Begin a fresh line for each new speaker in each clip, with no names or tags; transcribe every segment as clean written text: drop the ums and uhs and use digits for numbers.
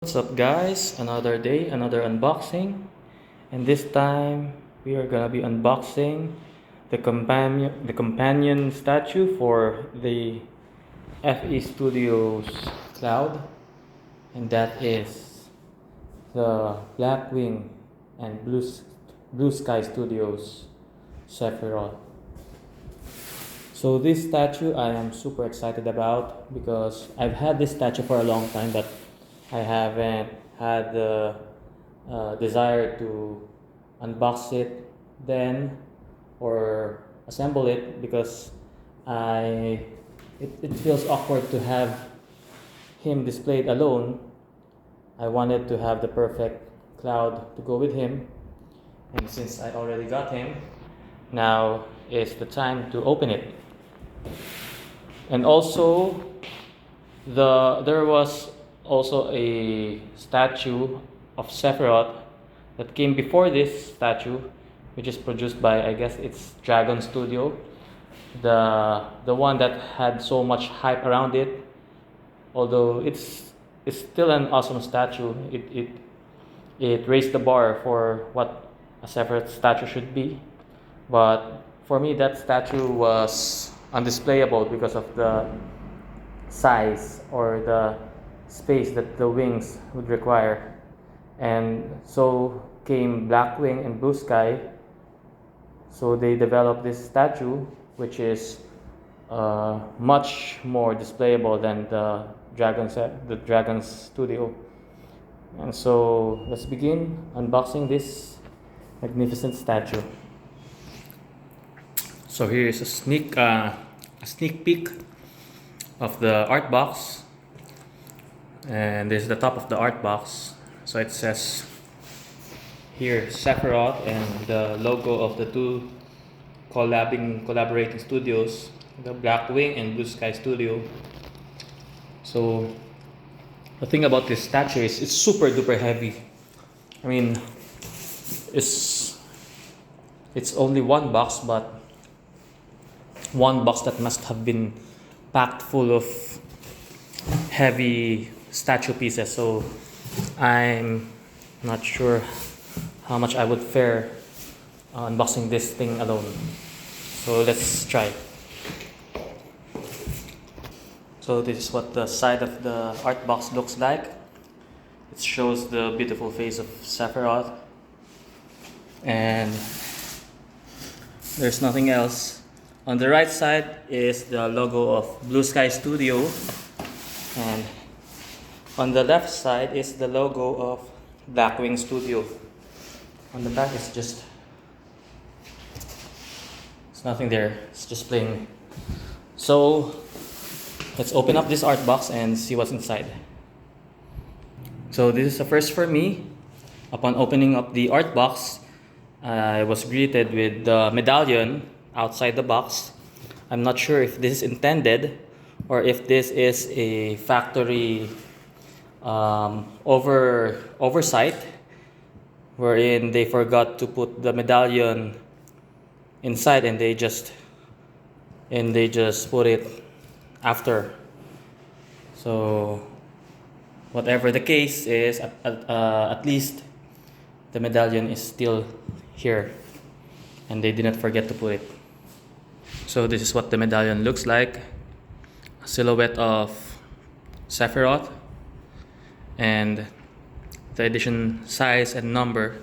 What's up guys, another day, another unboxing, and this time we are gonna be unboxing the companion statue for the FE Studios Cloud, and that is the Blackwing and Blue Sky Studios Sephiroth. So this statue I am super excited about because I've had this statue for a long time, but I haven't had the desire to unbox it then or assemble it because it feels awkward to have him displayed alone. I wanted to have the perfect cloud to go with him, and since I already got him, now is the time to open it. And also, there was also a statue of Sephiroth that came before this statue, which is produced by, I guess it's Dragon Studio, the one that had so much hype around it. Although it's still an awesome statue. It raised the bar for what a Sephiroth statue should be. But for me, that statue was undisplayable because of the size or the space that the wings would require. And so came Blackwing and Blue Sky. So they developed this statue, which is much more displayable than the Dragon Studio. And so let's begin unboxing this magnificent statue. So here is a sneak peek of the art box, and this is the top of the art box. So it says here Sephiroth and the logo of the two collaborating studios, the Blackwing and Blue Sky Studio. So the thing about this statue is it's super duper heavy. I mean, it's only one box, but one box that must have been packed full of heavy statue pieces. So I'm not sure how much I would fare unboxing this thing alone. So let's try. So this is what the side of the art box looks like. It shows the beautiful face of Sephiroth, and there's nothing else. On the right side is the logo of Blue Sky Studio, and on the left side is the logo of Blackwing Studio. On the back it's nothing there, it's just plain. So let's open up this art box and see what's inside. So this is a first for me. Upon opening up the art box, I was greeted with the medallion outside the box. I'm not sure if this is intended or if this is a factory oversight wherein they forgot to put the medallion inside and they just put it after. So whatever the case is, at least the medallion is still here and they didn't forget to put it. So this is what the medallion looks like, a silhouette of Sephiroth, and the edition size and number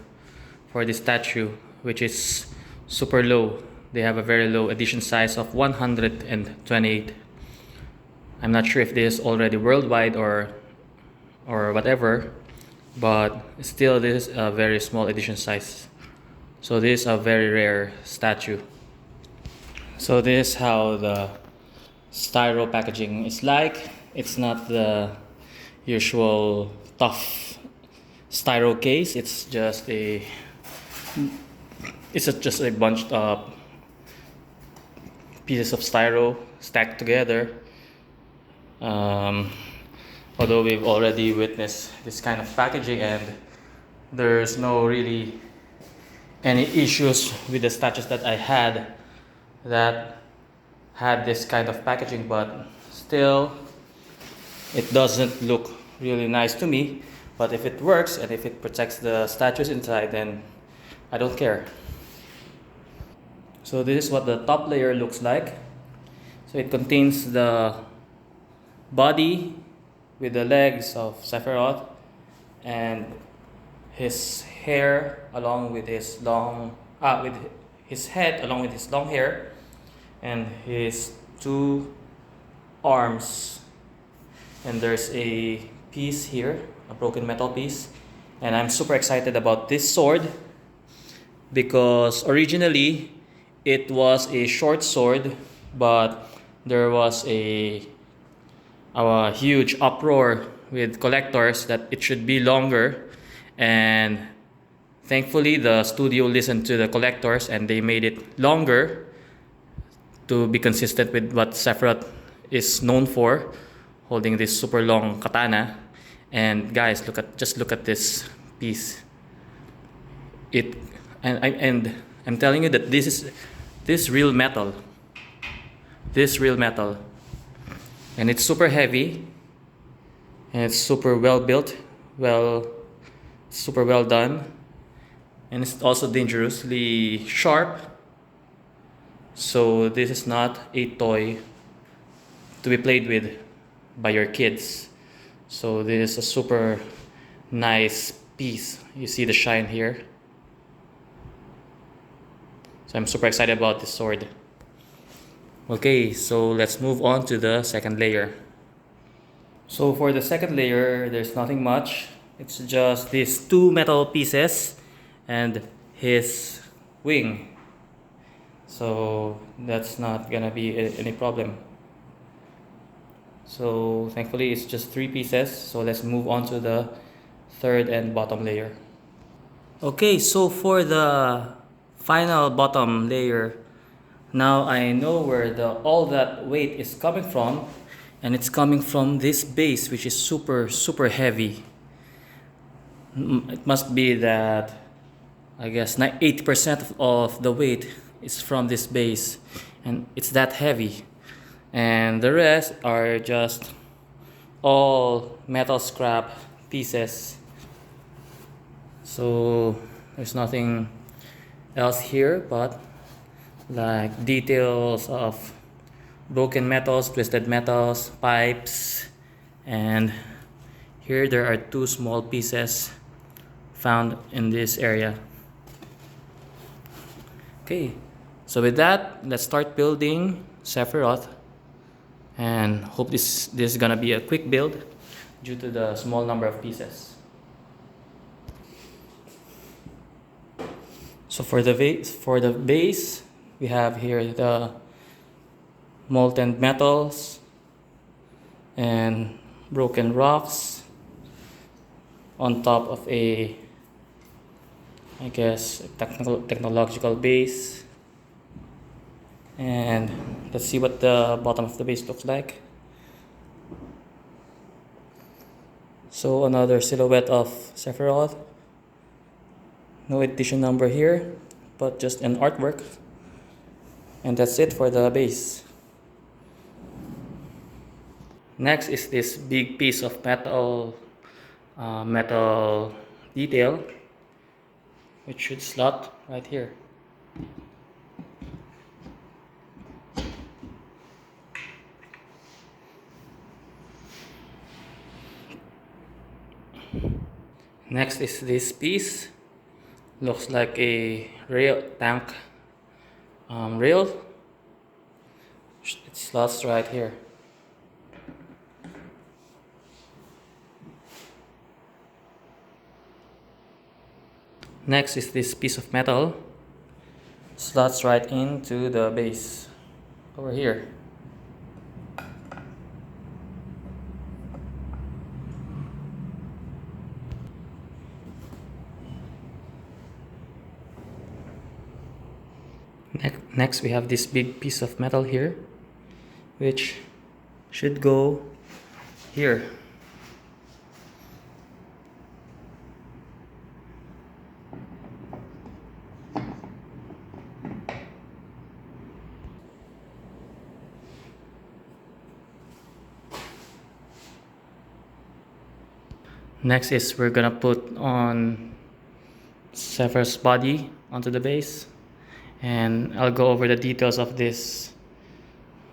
for this statue, which is super low. They have a very low edition size of 128. I'm not sure if this is already worldwide or whatever, but still this is a very small edition size. So this is a very rare statue. So this is how the styro packaging is like. It's not the usual tough styro case. It's just a bunched up pieces of styro stacked together. Although we've already witnessed this kind of packaging and there's no really any issues with the statues that I had that had this kind of packaging, but still it doesn't look really nice to me. But if it works and if it protects the statues inside, then I don't care. So this is what the top layer looks like. So it contains the body with the legs of Sephiroth and his hair along with his with his head along with his long hair and his two arms. And there's a piece here, a broken metal piece. And I'm super excited about this sword because originally it was a short sword, but there was a huge uproar with collectors that it should be longer, and thankfully the studio listened to the collectors and they made it longer to be consistent with what Sephiroth is known for, holding this super long katana. And guys, just look at this piece. I'm telling you that this real metal. This real metal. And it's super heavy. And it's super well built, super well done. And it's also dangerously sharp. So this is not a toy to be played with by your kids. So this is a super nice piece. You see the shine here. So I'm super excited about this sword. Okay, so let's move on to the second layer. So for the second layer, there's nothing much. It's just these two metal pieces and his wing. So that's not gonna be any problem. So thankfully it's just three pieces. So let's move on to the third and bottom layer. Okay, so for the final bottom layer, now I know where all that weight is coming from, and it's coming from this base, which is super heavy. It must be that I guess 80% of the weight is from this base, and it's that heavy. And the rest are just all metal scrap pieces. So there's nothing else here but like details of broken metals, twisted metals, pipes, and here there are two small pieces found in this area. Okay, so with that, let's start building Sephiroth, and hope this is gonna be a quick build due to the small number of pieces. So for the base, we have here the molten metals and broken rocks on top of a, I guess, technological base. And let's see what the bottom of the base looks like. So another silhouette of Sephiroth. No edition number here, but just an artwork. And that's it for the base. Next is this big piece of metal detail, which should slot right here. Next is this piece. Looks like a tank rail. It slots right here. Next is this piece of metal. Slots right into the base over here. Next we have this big piece of metal here, which should go here. Next is we're gonna put on Sephiroth's body onto the base, and I'll go over the details of this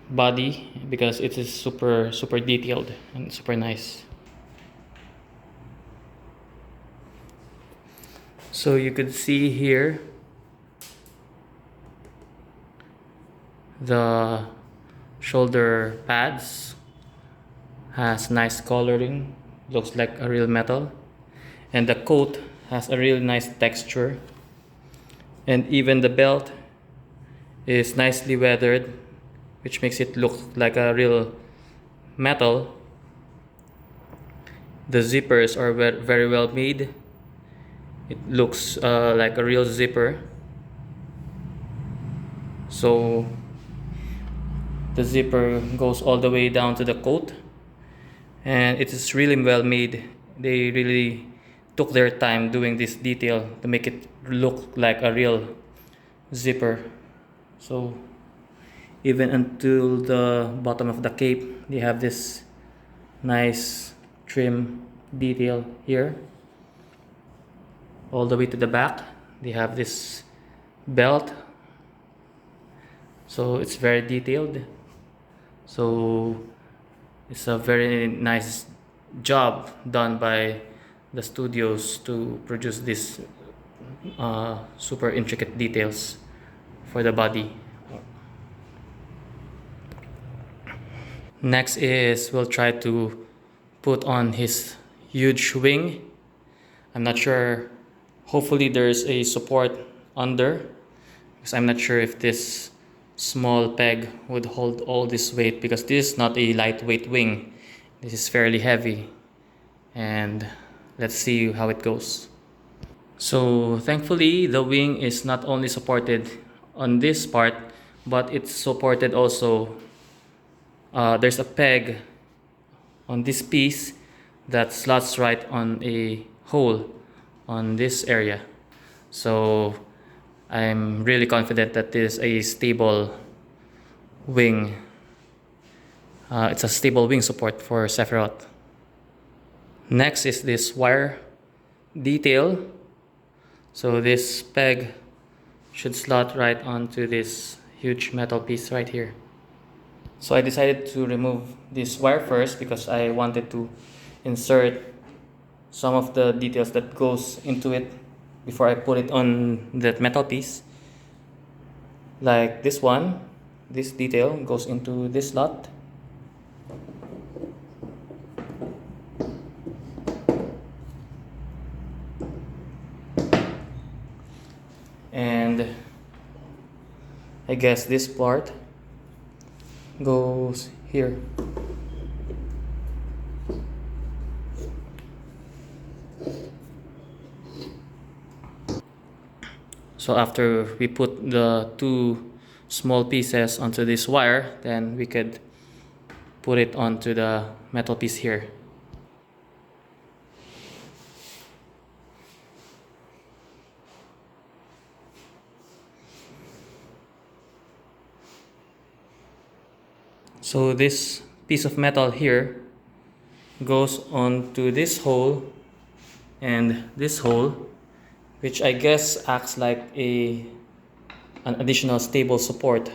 body because it is super detailed and super nice. So you could see here the shoulder pads has nice coloring, looks like a real metal, and the coat has a really nice texture, and even the belt is nicely weathered, which makes it look like a real metal. The zippers are very well made. It looks like a real zipper. So the zipper goes all the way down to the coat, and it is really well made. They really took their time doing this detail to make it look like a real zipper. So even until the bottom of the cape, they have this nice trim detail here. All the way to the back, they have this belt, so it's very detailed. So it's a very nice job done by the studios to produce this super intricate details for the body. Next is we'll try to put on his huge wing. I'm not sure, hopefully there's a support under, because I'm not sure if this small peg would hold all this weight, because this is not a lightweight wing. This is fairly heavy, and let's see how it goes. So thankfully the wing is not only supported on this part, but it's supported also. There's a peg on this piece that slots right on a hole on this area. So I'm really confident that this is a stable wing. It's a stable wing support for Sephiroth. Next is this wire detail. So this peg should slot right onto this huge metal piece right here. So I decided to remove this wire first because I wanted to insert some of the details that goes into it before I put it on that metal piece. Like this one, this detail goes into this slot. And I guess this part goes here. So after we put the two small pieces onto this wire, then we could put it onto the metal piece here. So this piece of metal here goes onto this hole and this hole, which I guess acts like an additional stable support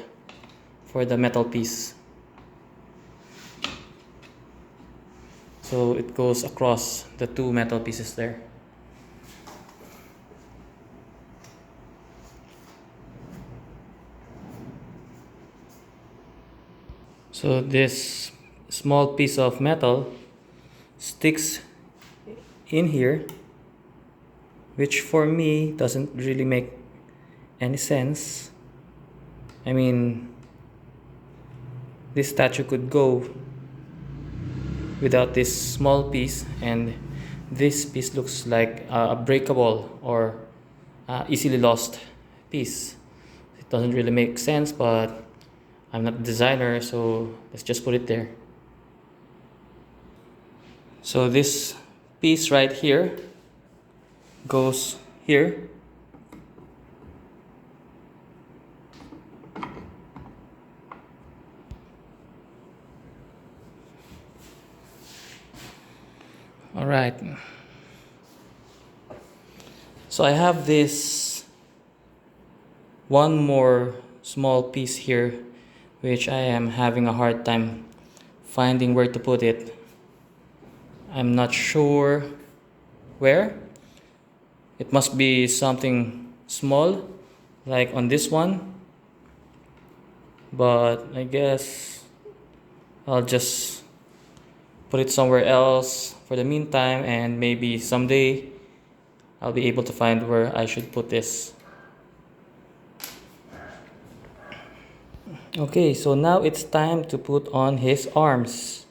for the metal piece. So it goes across the two metal pieces there. So this small piece of metal sticks in here, which for me doesn't really make any sense. I mean, this statue could go without this small piece, and this piece looks like a breakable or easily lost piece. It doesn't really make sense, but I'm not a designer, so let's just put it there. So this piece right here goes here. All right. So I have this one more small piece here which I am having a hard time finding where to put it. I'm not sure where. It must be something small like on this one, but I guess I'll just put it somewhere else for the meantime, and maybe someday I'll be able to find where I should put this. Okay, so now it's time to put on his arms.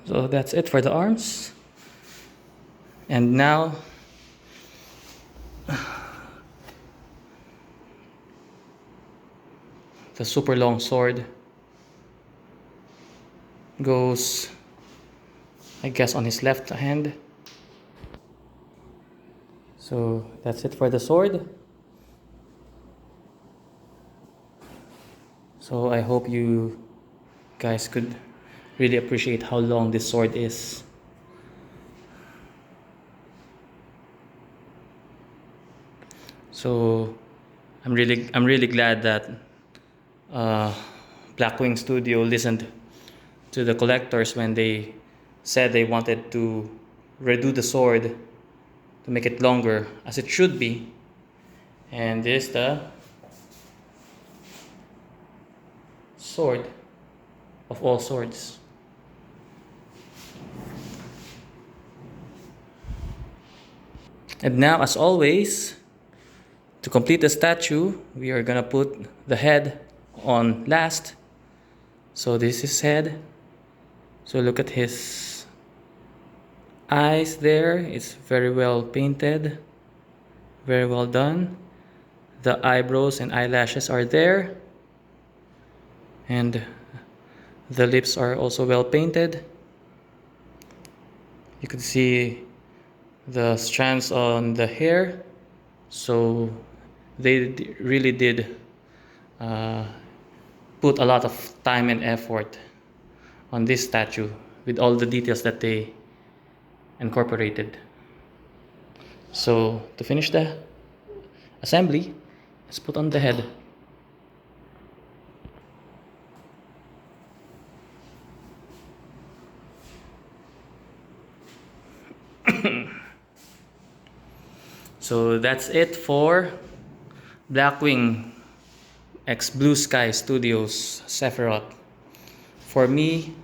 So that's it for the arms. And now the super long sword goes, I guess, on his left hand. So that's it for the sword. So I hope you guys could really appreciate how long this sword is. So I'm really glad that Blackwing Studio listened to the collectors when they said they wanted to redo the sword to make it longer as it should be. And this is the sword of all swords. And now, as always, to complete the statue, we are gonna put the head on last. So this is head. So look at his eyes there. It's very well painted, very well done. The eyebrows and eyelashes are there, and the lips are also well painted. You can see the strands on the hair. So they really did put a lot of time and effort on this statue with all the details that they incorporated. So to finish the assembly, let's put on the head. So that's it for Blackwing x Blue Sky Studios Sephiroth. For me,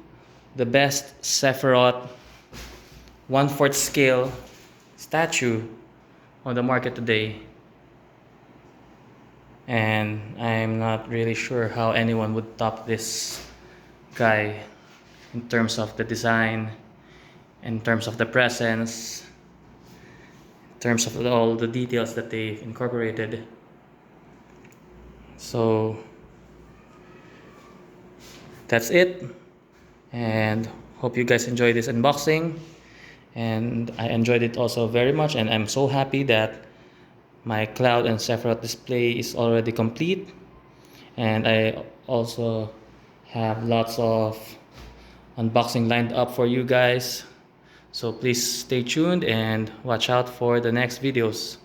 the best Sephiroth 1/4 scale statue on the market today. And I'm not really sure how anyone would top this guy in terms of the design, in terms of the presence, in terms of all the details that they've incorporated. So that's it, and hope you guys enjoyed this unboxing, and I enjoyed it also very much, and I'm so happy that my Cloud and Sephiroth display is already complete, and I also have lots of unboxing lined up for you guys. So please stay tuned and watch out for the next videos.